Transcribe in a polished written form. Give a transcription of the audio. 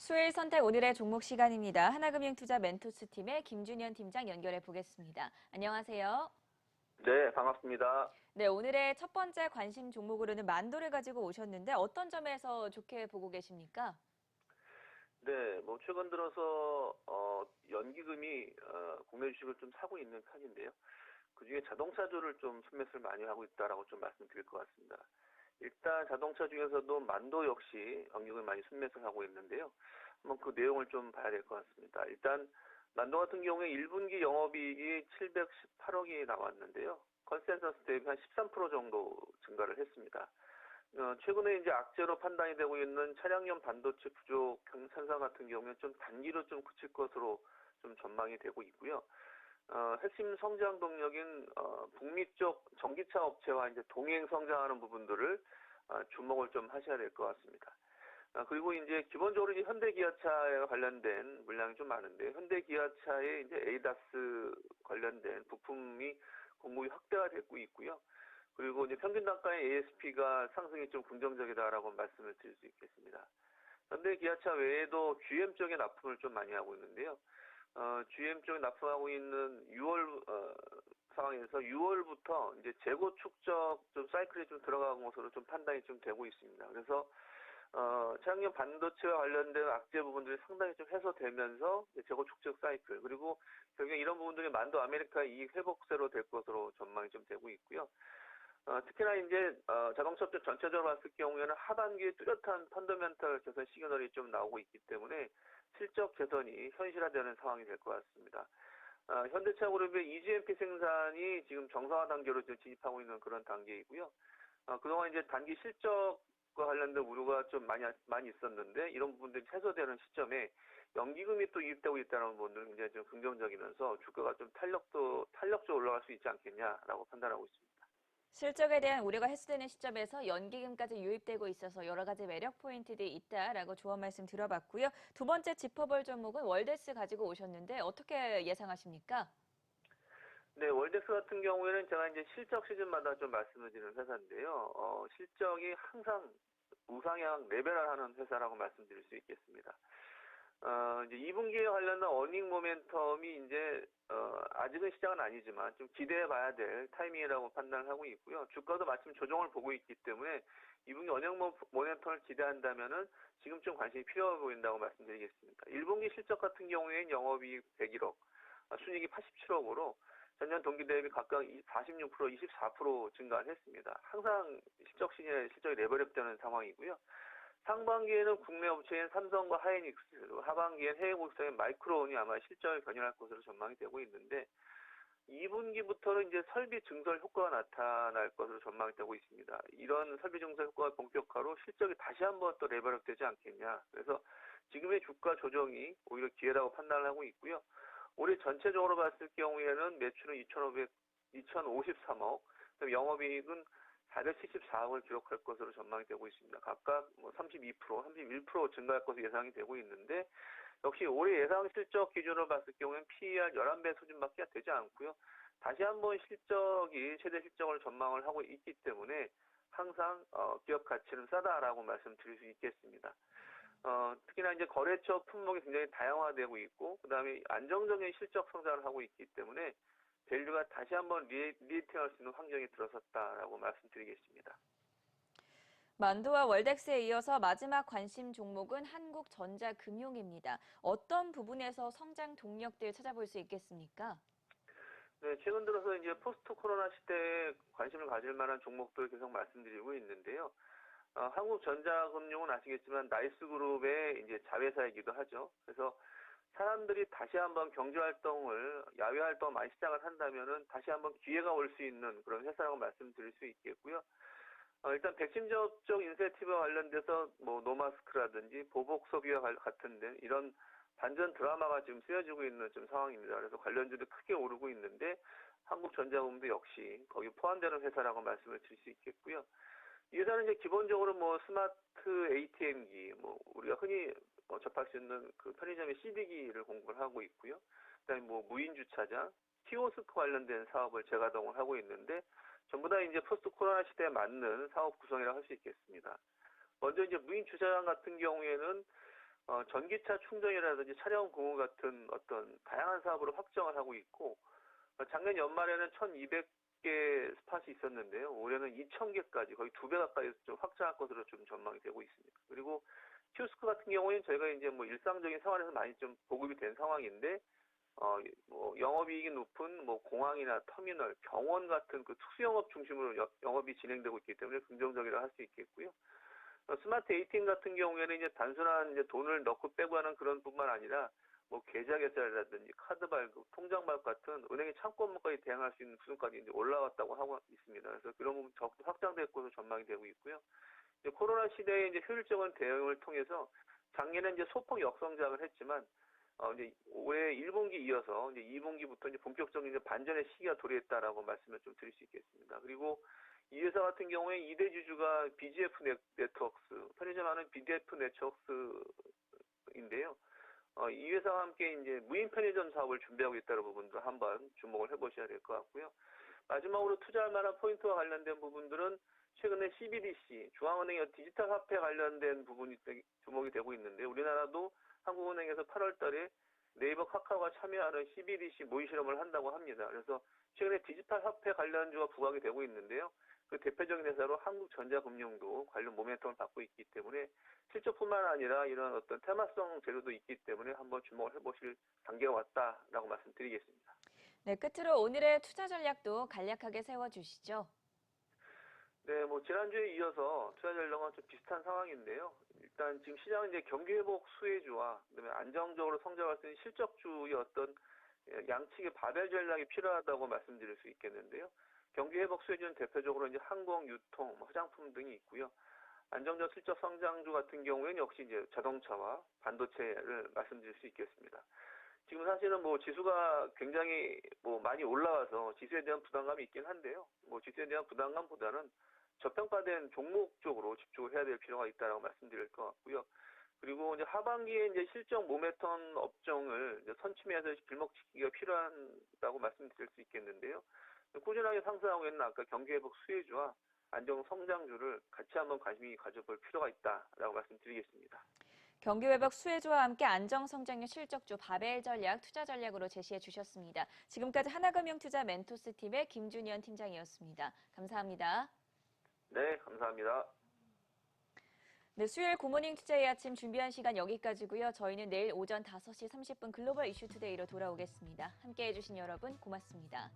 수요일 선택 오늘의 종목 시간입니다. 하나금융투자 멘토스 팀의 김준현 팀장 연결해 보겠습니다. 안녕하세요. 네, 반갑습니다. 네, 오늘의 첫 번째 관심 종목으로는 만도를 가지고 오셨는데 어떤 점에서 좋게 보고 계십니까? 네, 뭐 최근 들어서 연기금이 국내 주식을 좀 사고 있는 편인데요. 그중에 자동차주를 좀 순매수를 많이 하고 있다라고 좀 말씀드릴 것 같습니다. 일단 자동차 중에서도 만도 역시 연기금을 많이 순매수를 하고 있는데요. 한번 그 내용을 좀 봐야 될 것 같습니다. 일단 만도 같은 경우에 1분기 영업이익이 718억이 나왔는데요. 컨센서스 대비 한 13% 정도 증가를 했습니다. 최근에 이제 악재로 판단이 되고 있는 차량용 반도체 부족 현상 같은 경우는 좀 단기로 좀 그칠 것으로 좀 전망이 되고 있고요. 핵심 성장 동력인 북미 쪽 전기차 업체와 이제 동행 성장하는 부분들을 주목을 좀 하셔야 될 것 같습니다. 그리고 이제 기본적으로 이제 현대기아차에 관련된 물량이 좀 많은데 현대기아차의 이제 에이다스 관련된 부품이 공급이 확대가 되고 있고요. 그리고 이제 평균 단가의 ASP가 상승이 좀 긍정적이다라고 말씀을 드릴 수 있겠습니다. 현대 기아차 외에도 GM 쪽에 납품을 좀 많이 하고 있는데요. GM 쪽에 납품하고 있는 6월 상황에서 6월부터 이제 재고 축적 좀 사이클이 좀 들어간 것으로 좀 판단이 좀 되고 있습니다. 그래서 차량용 반도체와 관련된 악재 부분들이 상당히 좀 해소되면서 재고 축적 사이클 그리고 결국에 이런 부분들이 만도 아메리카 이익 회복세로 될 것으로 전망이 좀 되고 있고요. 특히나 이제 자동차 쪽 전체적으로 봤을 경우에는 하반기에 뚜렷한 펀더멘털 개선 시그널이 좀 나오고 있기 때문에 실적 개선이 현실화되는 상황이 될 것 같습니다. 현대차 그룹의 EGMP 생산이 지금 정상화 단계로 진입하고 있는 그런 단계이고요. 그동안 이제 단기 실적과 관련된 우려가 좀 많이 있었는데 이런 부분들이 해소되는 시점에 연기금이 또 유입되고 있다는 부분들은 굉장히 좀 긍정적이면서 주가가 좀 탄력적으로 올라갈 수 있지 않겠냐라고 판단하고 있습니다. 실적에 대한 우려가 해소되는 시점에서 연기금까지 유입되고 있어서 여러 가지 매력 포인트들이 있다라고 조언 말씀 들어봤고요. 두 번째 짚어볼 종목은 월데스 가지고 오셨는데 어떻게 예상하십니까? 네, 월덱스 같은 경우에는 제가 이제 실적 시즌마다 좀 말씀을 드리는 회사인데요. 실적이 항상 우상향 레벨을 하는 회사라고 말씀드릴 수 있겠습니다. 이제 2분기에 관련된 어닝 모멘텀이 이제, 아직은 시작은 아니지만 좀 기대해 봐야 될 타이밍이라고 판단을 하고 있고요. 주가도 마침 조정을 보고 있기 때문에 2분기 어닝 모멘텀을 기대한다면은 지금쯤 관심이 필요해 보인다고 말씀드리겠습니다. 1분기 실적 같은 경우에는 영업이익 101억, 순이익이 87억으로 전년 동기 대비 각각 46%, 24% 증가했습니다. 항상 실적 시즌에 실적이 레벨업되는 상황이고요. 상반기에는 국내 업체인 삼성과 하이닉스, 하반기엔 해외 공사인 마이크론이 아마 실적을 견인할 것으로 전망이 되고 있는데 2분기부터는 이제 설비 증설 효과가 나타날 것으로 전망이 되고 있습니다. 이런 설비 증설 효과가 본격화로 실적이 다시 한번 또 레벨업 되지 않겠냐. 그래서 지금의 주가 조정이 오히려 기회라고 판단을 하고 있고요. 올해 전체적으로 봤을 경우에는 매출은 2,053억, 영업이익은 474억을 기록할 것으로 전망이 되고 있습니다. 각각 뭐 32%, 31% 증가할 것으로 예상이 되고 있는데 역시 올해 예상 실적 기준으로 봤을 경우에는 PER 11배 수준밖에 되지 않고요. 다시 한번 실적이 최대 실적을 전망을 하고 있기 때문에 항상 기업 가치는 싸다라고 말씀드릴 수 있겠습니다. 특히나 이제 거래처 품목이 굉장히 다양화되고 있고, 그 다음에 안정적인 실적 성장을 하고 있기 때문에 밸류가 다시 한번 리테이팅할 수 있는 환경이 들어섰다라고 말씀드리겠습니다. 만도와 월덱스에 이어서 마지막 관심 종목은 한국전자금융입니다. 어떤 부분에서 성장 동력들 찾아볼 수 있겠습니까? 네, 최근 들어서 이제 포스트 코로나 시대에 관심을 가질 만한 종목들 계속 말씀드리고 있는데요. 한국전자금융은 아시겠지만 나이스그룹의 이제 자회사이기도 하죠. 그래서 사람들이 다시 한번 경제활동을, 야외활동 많이 시작을 한다면은 다시 한번 기회가 올 수 있는 그런 회사라고 말씀드릴 수 있겠고요. 일단 백신 접종 인센티브와 관련돼서 뭐 노마스크라든지 보복 소비와 같은 데 이런 반전 드라마가 지금 쓰여지고 있는 좀 상황입니다. 그래서 관련주도 크게 오르고 있는데 한국전자금도 역시 거기 포함되는 회사라고 말씀을 드릴 수 있겠고요. 이 회사는 이제 기본적으로 뭐 스마트 ATM기, 뭐 우리가 흔히 접할 수 있는 그 편의점의 CD기를 공급을 하고 있고요. 그다음에 뭐 무인 주차장, 키오스크 관련된 사업을 재가동을 하고 있는데 전부 다 이제 포스트 코로나 시대에 맞는 사업 구성이라고 할 수 있겠습니다. 먼저 이제 무인 주차장 같은 경우에는 전기차 충전이라든지 차량 공유 같은 어떤 다양한 사업으로 확정을 하고 있고, 작년 연말에는 1,200개 스팟이 있었는데요. 올해는 2,000개까지 거의 2배 가까이 좀 확장할 것으로 좀 전망이 되고 있습니다. 그리고 키오스크 같은 경우에는 저희가 이제 뭐 일상적인 생활에서 많이 좀 보급이 된 상황인데, 뭐 영업이익이 높은 뭐 공항이나 터미널, 병원 같은 그 특수영업 중심으로 영업이 진행되고 있기 때문에 긍정적이라 할 수 있겠고요. 스마트 ATM 같은 경우에는 이제 단순한 이제 돈을 넣고 빼고 하는 그런 뿐만 아니라 뭐 계좌 결제라든지 카드 발급, 통장 발급 같은 은행의 창구 업무까지 대행할 수 있는 수준까지 이제 올라왔다고 하고 있습니다. 그래서 그런 부분 적극 확장될 것으로 전망이 되고 있고요. 이제 코로나 시대에 이제 효율적인 대응을 통해서 작년에 이제 소폭 역성장을 했지만 이제 올해 1분기 이어서 이제 2분기부터 이제 본격적인 이제 반전의 시기가 도래했다라고 말씀을 좀 드릴 수 있겠습니다. 그리고 이 회사 같은 경우에 2대 주주가 BGF 네트워크스, 편의점하는 BDF 네트워크스인데요. 이 회사와 함께 이제 무인 편의점 사업을 준비하고 있다는 부분도 한번 주목을 해보셔야 될 것 같고요. 마지막으로 투자할 만한 포인트와 관련된 부분들은 최근에 CBDC, 중앙은행의 디지털 화폐 관련된 부분이 주목이 되고 있는데, 우리나라도 한국은행에서 8월 달에 네이버 카카오가 참여하는 CBDC 모의 실험을 한다고 합니다. 그래서 최근에 디지털 화폐 관련주가 부각이 되고 있는데요. 그 대표적인 회사로 한국전자금융도 관련 모멘텀을 받고 있기 때문에 실적뿐만 아니라 이런 어떤 테마성 재료도 있기 때문에 한번 주목을 해보실 단계가 왔다라고 말씀드리겠습니다. 네, 끝으로 오늘의 투자 전략도 간략하게 세워주시죠. 네, 뭐 지난주에 이어서 투자 전략은 좀 비슷한 상황인데요. 일단 지금 시장은 이제 경기 회복 수혜주와 그다음에 안정적으로 성장할 수 있는 실적주의 어떤 양측의 바벨 전략이 필요하다고 말씀드릴 수 있겠는데요. 경기 회복 수혜주는 대표적으로 이제 항공, 유통, 화장품 등이 있고요. 안정적 실적 성장주 같은 경우에는 역시 이제 자동차와 반도체를 말씀드릴 수 있겠습니다. 지금 사실은 뭐 지수가 굉장히 뭐 많이 올라와서 지수에 대한 부담감이 있긴 한데요. 뭐 지수에 대한 부담감보다는 저평가된 종목 쪽으로 집중을 해야 될 필요가 있다라고 말씀드릴 것 같고요. 그리고 이제 하반기에 이제 실적 모멘텀 업종을 이제 선취해서 길목짓기가 필요하다고 말씀드릴 수 있겠는데요. 꾸준하게 상승하고 있는 아까 경기 회복 수혜주와 안정 성장주를 같이 한번 관심이 가져볼 필요가 있다라고 말씀드리겠습니다. 경기 회복 수혜주와 함께 안정 성장률 실적주 바벨 전략 투자 전략으로 제시해 주셨습니다. 지금까지 하나금융투자 멘토스 팀의 김준현 팀장이었습니다. 감사합니다. 네, 감사합니다. 네, 수요일 굿모닝 투자의 아침 준비한 시간 여기까지고요. 저희는 내일 오전 5시 30분 글로벌 이슈 투데이로 돌아오겠습니다. 함께해 주신 여러분 고맙습니다.